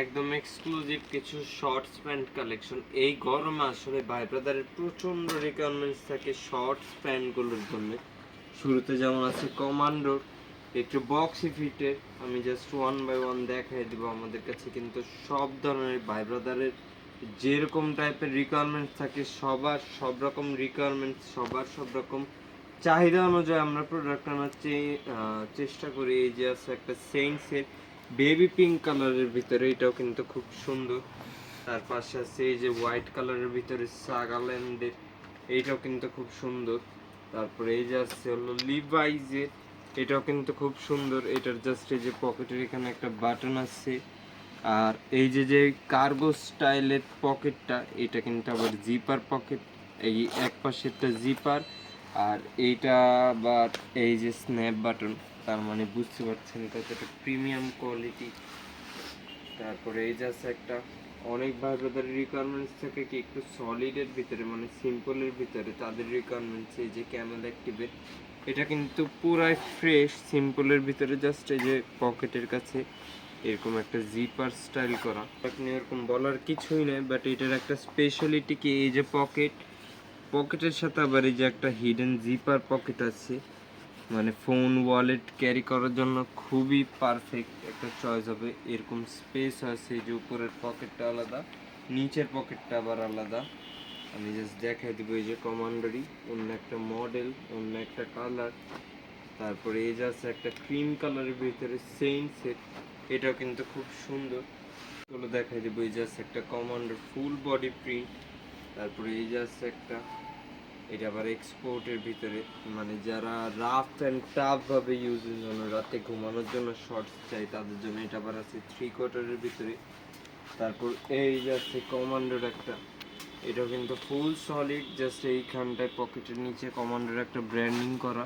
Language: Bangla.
একদম এক্সক্লুসিভ কিছু শর্টস প্যান্ট কালেকশন। এই গরমে আসলে ভাই ব্রাদারের প্রচন্ড রিকোয়ারমেন্টস থাকে শর্টস প্যান্টগুলোর জন্য। শুরুতে যেমন আছে কমান্ডোর, একটু বক্সি ফিটের। আমি জাস্ট ওয়ান বাই ওয়ান দেখাই দিব। আমাদের কাছে কিন্তু সব ধরনের ভাই ব্রাদারের যেরকম টাইপের রিকোয়ারমেন্টস থাকে সবার সব রকম রিকোয়ারমেন্টস, সবার সব রকম চাহিদা অনুযায়ী আমরা প্রোডাক্ট আনার চেষ্টা করি। এই যে আছে একটা সেন্টসের বেবি পিঙ্ক কালারের ভিতরে, এটাও কিন্তু খুব সুন্দর। তার পাশে আছে এই যে হোয়াইট কালারের ভিতরে সাগাল্যান্ডের, এইটাও কিন্তু খুব সুন্দর। তারপরে এই যে আছে হলো লিভাইজের, এটাও কিন্তু খুব সুন্দর। এটার জাস্ট এই যে পকেটের এখানে একটা বাটন আছে। আর এই যে যে কার্গো স্টাইলের পকেটটা, এটা কিন্তু আবার জিপার পকেট। এই এক পাশে একটা জিপার, আর এইটা আবার এই যে স্ন্যাপ বাটন। তার মানে বুঝতে পারছেন কতটা প্রিমিয়াম কোয়ালিটি। তারপরে এই যে আছে একটা, অনেক ভাই ব্রাদারের রিকোয়ারমেন্টস থাকে কি একটু সলিডের ভিতরে, মানে সিম্পলের ভিতরে। তাদের রিকোয়ারমেন্টস এই যে ক্যামেল অ্যাক্টিভের, এটা কিন্তু পুরাই ফ্রেশ সিম্পলের ভিতরে। জাস্ট এই যে পকেটের কাছে এরকম একটা জিপার স্টাইল করা। আপনি এরকম বলার কিছুই নেই, বাট এটার একটা স্পেশালিটি কি এই যে পকেটের সাথে আবার এই যে একটা হিডেন জিপার পকেট আছে। মানে ফোন ওয়ালেট ক্যারি করার জন্য খুবই পারফেক্ট একটা চয়েস হবে। এরকম স্পেস আছে, যে উপরের পকেটটা আলাদা, নিচের পকেটটা আবার আলাদা। আমি জাস্ট দেখাই দিব। এই যে কমান্ডারি, অন্য একটা মডেল, অন্য একটা কালার। তারপরে এই যে আছে একটা ক্রিম কালারের ভিতরে সেন্টসের, এটাও কিন্তু খুব সুন্দর। এগুলো দেখাই দেবো। এই যে আছে একটা কমান্ডার ফুল বডি প্রিন্ট। তারপরে এই যে আছে একটা, এটা আবার এক্সপোর্টের ভিতরে, মানে যারা রাফ অ্যান্ড টাফ ভাবে ইউজের জন্য, রাতে ঘুমানোর জন্য শর্টস চাই তাদের জন্য এটা আবার আছে 3/4 ভিতরে। তারপর এই যে আছে কমান্ডোর একটা, এটাও কিন্তু ফুল সলিড। জাস্ট এইখানটায় পকেটের নিচে কমান্ডোর একটা ব্র্যান্ডিং করা।